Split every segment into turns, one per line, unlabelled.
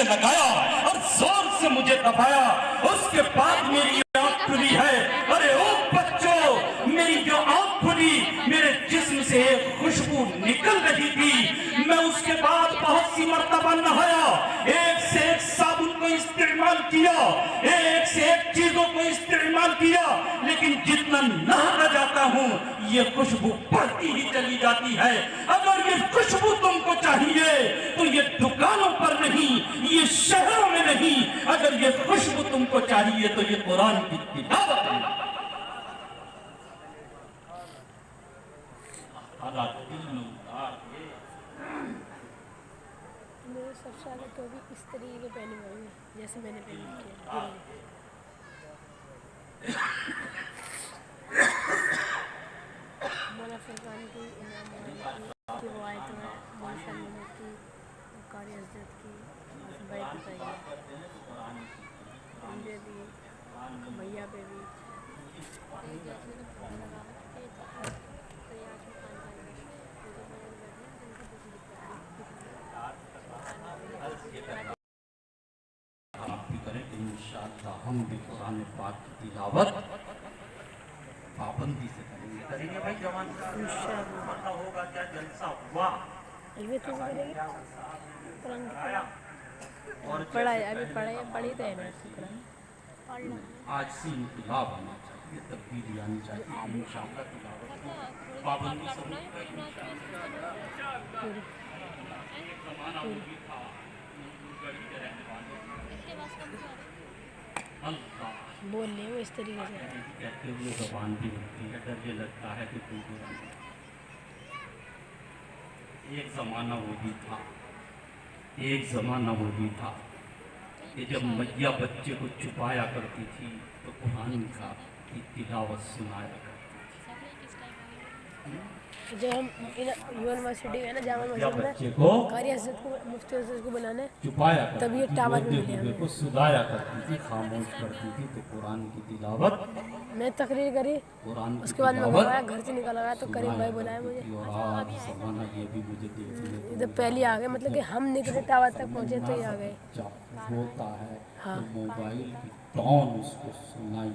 سے لگایا اور زور سے مجھے دبایا، اس کے بعد میری آنکھ کھلی ہے۔ ارے او بچوں، میری جو آنکھ کھلی، میرے جسم سے ایک خوشبو نکل رہی تھی۔ میں اس کے بعد بہت سی مرتبہ نہایا، ایک سے ایک صابن کو استعمال کیا، ایک سے ایک چیزوں کو استعمال کیا، لیکن جتنا نہاتا جاتا ہوں یہ خوشبو بڑھتی ہی چلی جاتی ہے۔ اگر یہ خوشبو تم کو چاہیے تو یہ دکانوں پر نہیں، یہ شہروں میں نہیں، اگر یہ خوشبو تم کو چاہیے تو یہ قرآن کی تلاوت ہے۔
میرے سب سے زیادہ تو بھی اس طریقے کے پہنے ہوئے ہیں جیسے میں نے پہن کیا۔ مولانا فرقان کی، امام مالک کی روایتوں میں مولانا شاہ محمد کی، قاری حضرت کی بیت بتائی ہے، ان پہ بھی، بھیا پہ بھی۔
آپ بھی کریں کہ انشاءاللہ ہم بھی قرآن پاک کی تلاوت پابندی سے کریں گے۔ کریں گے بھائی جوان صاحب، ہوگا کیا جلسہ ہوا۔
پڑھا ہے ابھی، پڑھی تو ہے نا قرآن۔
آج سے انقلاب آنا چاہیے، تبدیلی آنی چاہیے، انشاءاللہ تلاوت پابندی سے
بول لیں وہ اس طریقے سے
کہتے ہوئے زبان بھی ہوتی ہے، ڈر یہ لگتا ہے کہ کوئی بھی ایک زمانہ وہ بھی تھا، ایک زمانہ وہ بھی تھا کہ جب میاں بچے کو چھپایا کرتی تھی تو قرآن کا کی تلاوت سنایا کرتی تھی۔
جو ہم یونیورسٹی میں نا جامع مسجد میں قاری حضرت کو، مفتی حضرت کو بلانے
چھپایا
تب یہ
کرتی تھی،
ٹاور میں
روتے
ملے
ہوئے کو
ہمیں۔
سنایا کرتی تھی، خاموش کرتی تھی تو قرآن کی تلاوت،
میں تقریر کری،
قرآن کی
اس کے بعد میں
تلاوت
گھر آیا، گھر سے نکل آیا تو کریم بھائی بلایا
کرتی
مجھے،
تھی۔ اور آج زمانہ یہ بھی مجھے دیکھنے کو
ادھر پہلے آ گئے، مطلب کہ ہم نکلے ٹاور تک پہنچے تو یہ آ گئے۔
ہوتا ہے
ہاں
تو موبائل کی ٹون اس کو سنائی۔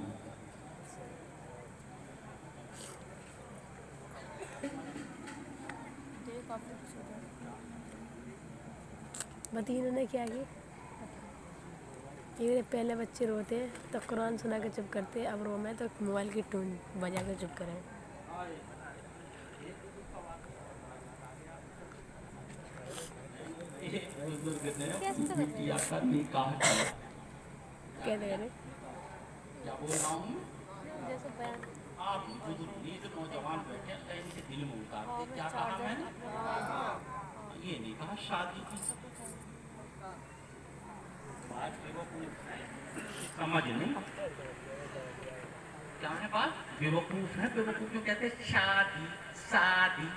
بتی انہوں نے کیا کی، یہ پہلے بچے روتے ہیں تو قرآن سنا کے چپ کرتے، اب رو میں تو موبائل کی ٹون بجا کے چپ کریں۔ کہتے ہیں
کیا بول رہا ہوں؟ آپ بزرگ نوجوان بیٹھے ہیں، ان کے دل میں اتارتے کیا کہا میں نے؟ یہ نہیں کہا شادی کی بات سمجھ نہیں کیا ہے بات، بے وقوف ہے، بے وقوف جو کہتے ہیں شادی شادی۔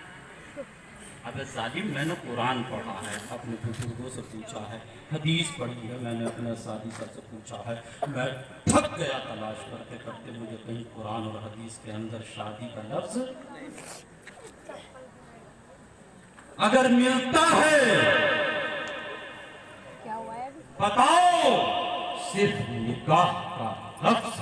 اب ظالم، میں نے قرآن پڑھا ہے، اپنے بزرگوں سے پوچھا ہے، حدیث پڑھی ہے، میں نے اپنے سادی سر سے پوچھا ہے، میں تھک گیا تلاش کرتے کرتے، مجھے کہیں قرآن اور حدیث کے اندر شادی کا لفظ اگر ملتا ہے
کیا ہوا ہے ابھی؟
بتاؤ، صرف نکاح کا لفظ۔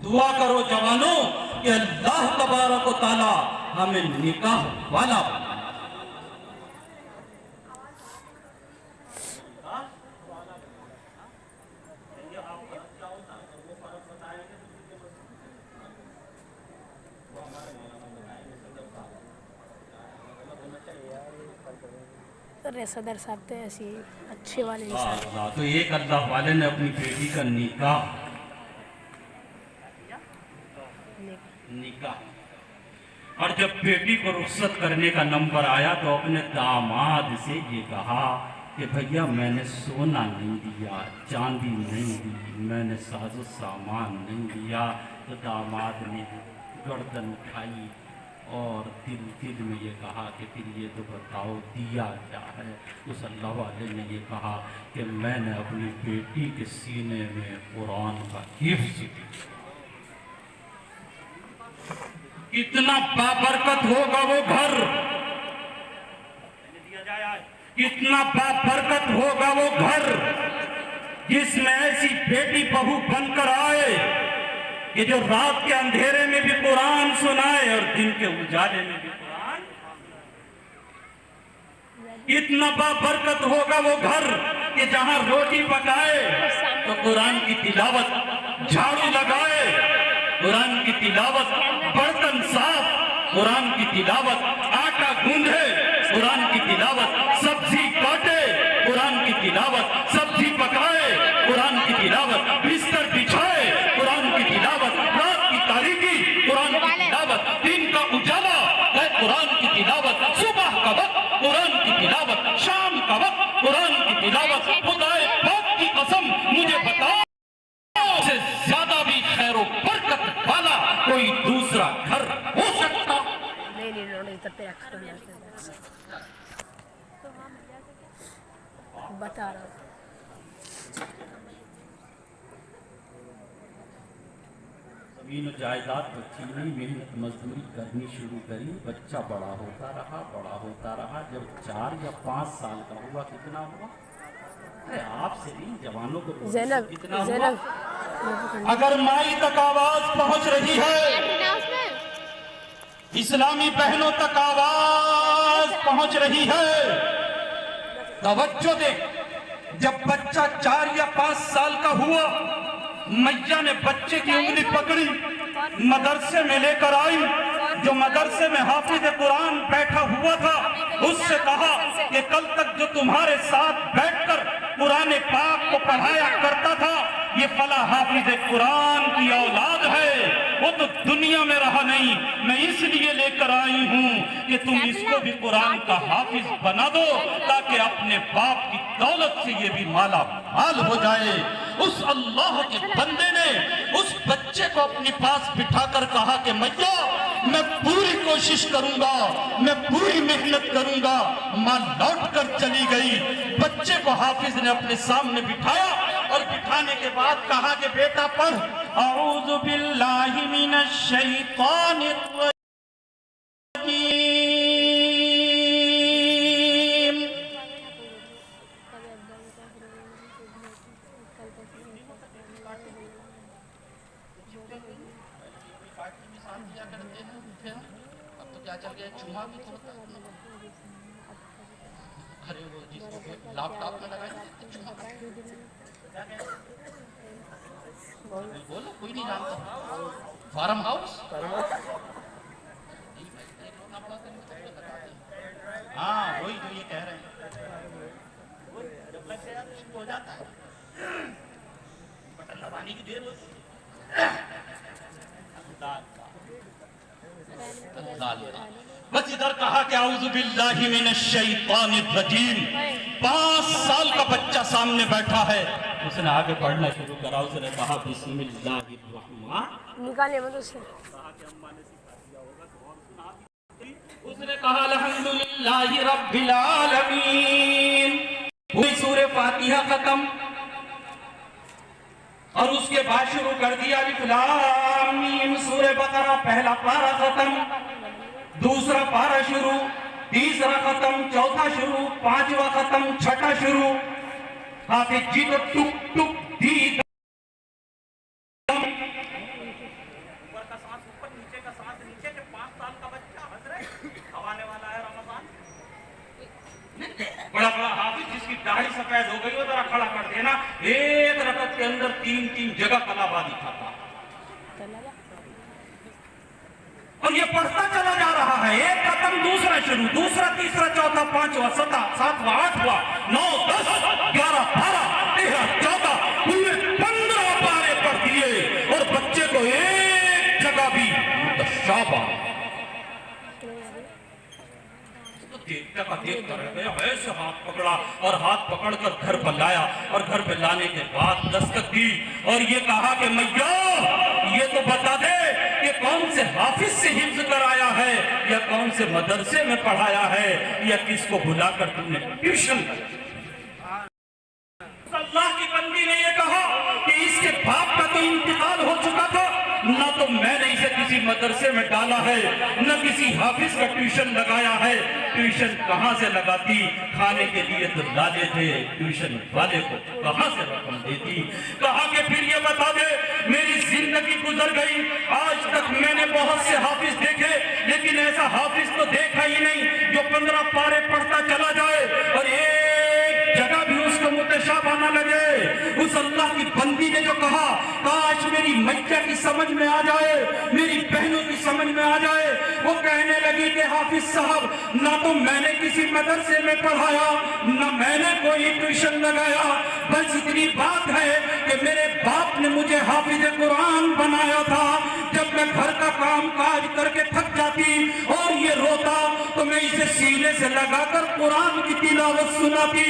دعا کرو جوانوں کہ اللہ تبارک و تعالی ہمیں نکاح والا بنا۔
صدر صاحب تو ایسی اچھے والے انسان،
تو ایک اللہ والے نے اپنی بیٹی کا نکاح اور جب بیٹی کو رخصت کرنے کا نمبر آیا تو اپنے داماد سے یہ کہا کہ بھیا میں نے سونا نہیں دیا، چاندی نہیں دی، میں نے ساز و سامان نہیں دیا۔ تو داماد نے گردن اٹھائی اور دل میں یہ کہا کہ پھر یہ تو بتاؤ دیا کیا ہے؟ اس اللہ والے نے یہ کہا کہ میں نے اپنی بیٹی کے سینے میں قرآن کا حفظ دیا۔ کتنا بابرکت ہوگا وہ گھر، कितना बाबरकत होगा वो घर जिसमें ऐसी बेटी बहू बनकर आए कि जो रात के अंधेरे में भी कुरान सुनाए और दिन के उजाले में भी कुरान। इतना बाबरकत होगा वो घर कि जहां रोटी पकाए तो कुरान की तिलावत, झाड़ू लगाए कुरान की तिलावत, बर्तन साफ कुरान की तिलावत, आटा गूंधे कुरान की तिलावत, सब्जी काटे कुरान की तिलावत, सब्जी पकाए कुरान की तिलावत, बिस्तर बिछाए कुरान की तिलावत, रात की तारीकी कुरान की तिलावत, दिन का उजाला है कुरान की तिलावत, सुबह का वक्त कुरान की तिलावत, शाम का वक्त कुरान की तिलावत। खुदाए पाक की कसम मुझे बताओ से ज्यादा भी खैरो बरकत वाला कोई दूसरा घर हो सकता?
बता रहा हूँ।
जमीन जायदाद तो छीनी, मेहनत मजदूरी करनी शुरू करी, बच्चा बड़ा होता रहा। जब 4 या 5 साल का हुआ, कितना हुआ? अरे आपसे नहीं, जवानों को कितना हुआ? अगर माई तक आवाज पहुंच रही है, इस्लामी बहनों तक आवाज पहुंच रही है, तवज्जो दे। जब बच्चा 4 या 5 साल का हुआ, मैया ने बच्चे की उंगली पकड़ी, मदरसे में लेकर आई। जो मदरसे में हाफिज कुरान बैठा हुआ था, उससे कहा कि कल तक जो तुम्हारे साथ बैठकर कुरान पाक को पढ़ाया करता था, ये फला हाफिज कुरान की औलाद है, वो तो दुनिया में रहा नहीं। मैं इसलिए लेकर आई हूँ कि तुम इसको भी कुरान का हाफिज बना दो, ताकि अपने बाप की दौलत से ये भी माला माल हो जाए। उस अल्लाह के बंदे ने उस बच्चे को अपने पास बिठाकर कहा कि मैया, मैं पूरी कोशिश करूंगा, मैं पूरी मेहनत करूंगा। मां लौट कर चली गई। बच्चे को हाफिज ने अपने सामने बिठाया और बिठाने के बाद कहा कि बेटा पढ़, औज़ु बिल्लाहि मिनश शैतानिर रजीम। अब तो क्या चल गया, चूहा भी तो होता है। अरे वो जिसको लैपटॉप में लगाया चूहा, बोलो कोई नहीं जानता। फार्म हाउस, हाँ वही जो ये कह रहे हैं, हो जाता है, बटन दबाने की देर होती है। बस इधर कहा कि औज़ु बिल्लाहि मिनश शैतानिर रजीम। 5 साल का बच्चा सामने बैठा है, उसने आगे पढ़ना शुरू करा। उसने कहा बिस्मिल्लाहिर रहमान,
निकाले मत उसे।
उसने कहा अल्हम्दुलिल्लाहि रब्बिल आलमीन। पूरी सूरह फातिहा खत्म और उसके बाद शुरू कर दिया अलिफ लाम मीम। सूरह बकरा पहला पारा खत्म, दूसरा पारा शुरू, तीसरा खत्म, चौथा शुरू, पांचवा खत्म, छठा शुरू। हाफिज जी को टुक टुक दी, ऊपर का सांस ऊपर, नीचे का सांस नीचे के। 5 साल का बच्चा हंस रहे, हवाने वाला है रमजान। बड़ा बड़ा हाफिज जिसकी दाढ़ी सफेद हो गई हो, जरा खड़ा कर देना। एक रकत के अंदर 3-3 जगह कलाबादी खाता, और ये पढ़ता चला जा रहा है। एक खत्म, दूसरा शुरू, दूसरा, तीसरा, चौथा, पांचवा, सातवां, आठवां, 9, 10, 11, 12, 13, 14 पूरे 15 पारे पढ़ दिए, और बच्चे को एक जगह भी शाबाश देखता का देखता रह गया। ऐसे हाथ पकड़ा और हाथ पकड़कर घर पर लाया, और घर पर लाने के बाद दस्तक दी और ये कहा कि मैया, ये तो बता दे कि कौन से हाफिज से हिफ्ज कराया है, या कौन से मदरसे में पढ़ाया है, या किसको बुलाकर तुमने ट्यूशन। अल्लाह की बंदी ने ये कहा कि इसके बाप का तो इंतकाल हो चुका था, ना तो मैंने इसे किसी मदरसे में डाला है, न किसी हाफिज का ट्यूशन लगाया है। ट्यूशन कहाँ से लगाती, खाने के लिए तो लाले थे, ट्यूशन वाले को कहाँ से रकम देती। कहा कि फिर ये बता दे, मेरी जिंदगी गुजर गई, आज तक मैंने बहुत से हाफिज देखे, लेकिन ऐसा हाफिज तो देखा ही नहीं जो 15 पारे पढ़ता चला जाए और एक जगह भी उसको मुतशाबा न लगे। उस अल्लाह की बंदी ने जो कहा, काश मेरी मैया की समझ में आ जाए, मेरी बहनों की समझ में आ जाए। वो कहने लगी कि हाफिज साहब, ना तो मैंने किसी मदरसे में पढ़ाया, ना मैंने कोई ट्यूशन लगाया, बस इतनी बात है कि मेरे बाप ने मुझे हाफिज कुरान बनाया था। जब मैं घर का काम काज करके थक जाती और ये रोता तो मैं इसे सीने से लगाकर कुरान की तिलावत सुनाती,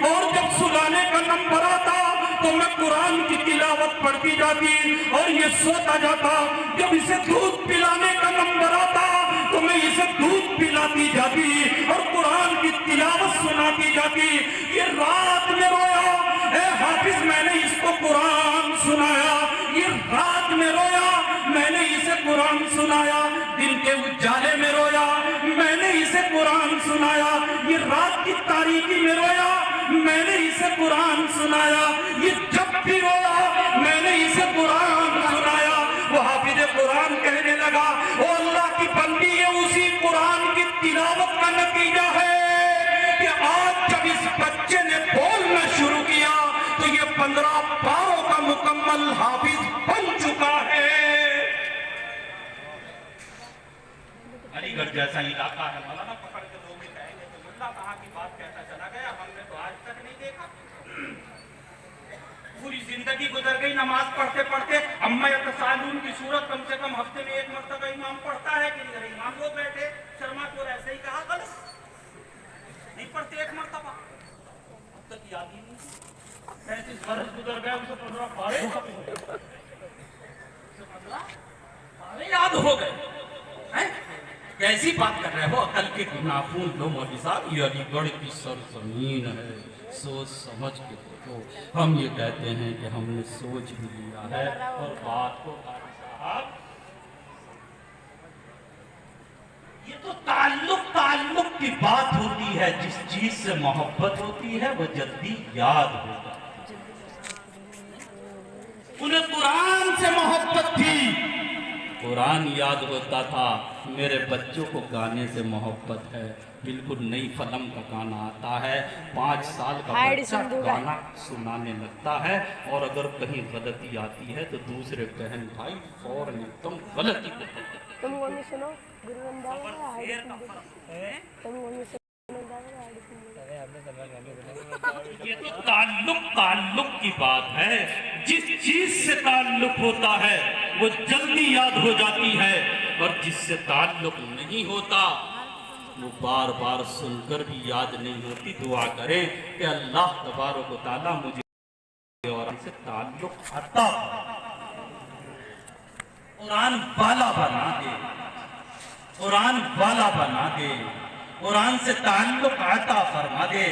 और जब सुनाने का नंबर आता तो मैं कुरान की तिलावत पढ़ती जाती और ये सोता जाता। जब इसे दूध पिलाने का नंबर आता तो मैं इसे दूध पिलाती जाती और कुरान की तिलावत सुनाती जाती। ये रात में रोया, ए हाफिज मैंने इसको कुरान सुनाया, ये रात में रोया, मैंने इसे कुरान सुनाया। दिन के उजाले में रोया, मैंने इसे कुरान सुनाया। ये रात की तारीकी में रोया, मैंने इसे कुरान सुनाया। ये जब भी रोया, मैंने इसे कुरान सुनाया। वो हाफिज कुरान कहने लगा, ओ अल्लाह की बंदी, ये उसी कुरान की तिलावत का नतीजा है कि आज जब इस बच्चे ने बोलना शुरू किया तो ये 15 पारों का मुकम्मल हाफिज बन चुका है। अलीगढ़ जैसा इलाका है, मौलाना पकड़ के लोग कहेंगे तो मुल्ला कहाँ की बात कहता चला गया, हमने तो आज तक नहीं देखा। पूरी जिंदगी गुजर गई नमाज पढ़ते पढ़ते। अम्मा यतसालून की सूरत कम से कम हफ्ते में एक मरतबा इमाम पढ़ता है कि नहीं? इमाम लोग बैठे, शर्मा को ऐसे ही कहा, गलत नहीं पढ़ते एक मरतबा, अब तक याद ही नहीं। 35 वर्ष गुजर गए, उसे 15 पारे याद हो गए हैं? कैसी बात कर रहे हो? अकल के नाखून लो मौलवी साहब, ये अलीगढ़ की सरजमीन है, सोच समझ के देखो। हम ये कहते हैं कि हमने सोच भी लिया है और बात को साहब, ये तो ताल्लुक की बात होती है। जिस चीज से मोहब्बत होती है वो जल्दी याद होता है। उन्हें कुरान से मोहब्बत थी, कुरान याद होता था। मेरे बच्चों को गाने से मोहब्बत है। बिल्कुल नई फिल्म का गाना आता है, 5 साल का बच्चा गाना सुनाने लगता है, और अगर कहीं गलती आती है तो दूसरे बहन भाई फौरन एकदम गलती करते हैं।
तुम कौन सुनो? गुरु रंधावा
ये तो ताल्लुक की बात है। जिस चीज से ताल्लुक होता है वो जल्दी याद हो जाती है, और जिससे ताल्लुक नहीं होता वो बार बार सुनकर भी याद नहीं होती। दुआ करें कि अल्लाह तबारक व तआला मुझे और हमसे ताल्लुक अता कुरान वाला बना दे, कुरान वाला बना दे, कुरान से ताल्लुक अता फरमा दे।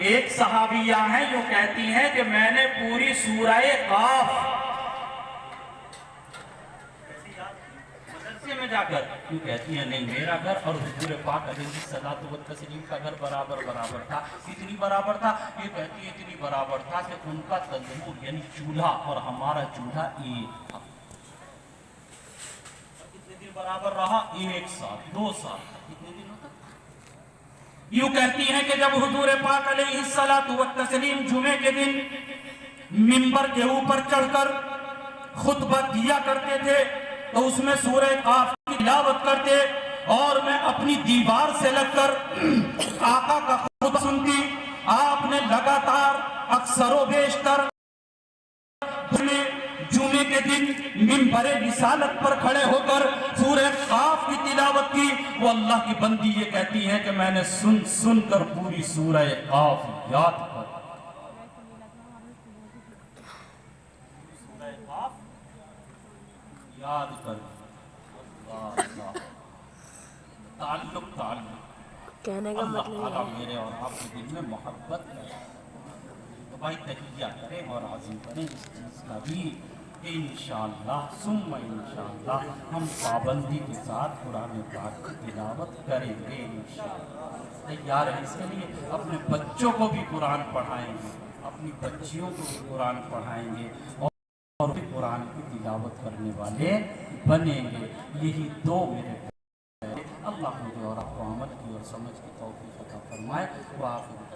एक सहाबिया है जो कहती हैं कि मैंने पूरी सूरह काफ मदरसे में जाकर, क्यों कहती है नहीं मेरा घर और हुजूर पाक अलैहिस्सलातु व तस्लीम का घर बराबर था। इतनी बराबर था, ये कहती है इतनी बराबर था कि उनका तंदूर यानी चूल्हा और हमारा चूल्हा एक था। कितने दिन बराबर रहा? 1 साल, 2 साल, कितने दिन होता? यूं कहती हैं कि जब हुजूर पाक अलैहिस्सलातु व तस्लीम जुमे के दिन मिंबर के ऊपर चढ़कर खुतबा दिया करते थे तो उसमें सूरह काफ की तिलावत करते, और मैं अपनी दीवार से लगकर आका का खुतबा सुनती। आपने लगातार अक्सरों बेशतर जुमे के दिन मिंबरे रिसालत पर खड़े होकर सूरह काफ की तिलावत की। वो अल्लाह की बंदी ये कहती है कि मैंने सुन कर पूरी सूरह काफ याद कर, सूरह काफ याद कर। ताल्लुक
कहने का मतलब
मेरे और आपके दिल में मोहब्बत है तो भाई तकिया करें और आज़म करें इस चीज़ का भी انشاءاللہ ثم انشاءاللہ ہم پابندی کے ساتھ قرآن پاک کی تلاوت کریں گے انشاءاللہ۔ تیار ہیں اس کے لیے؟ اپنے بچوں کو بھی قرآن پڑھائیں گے، اپنی بچیوں کو بھی قرآن پڑھائیں گے اور بھی قرآن کی تلاوت کرنے والے بنیں گے۔ یہی دو میرے اللہ مجھے اور آپ کو عمل کی اور سمجھ کی توفیق عطا فرمائے۔ وآخر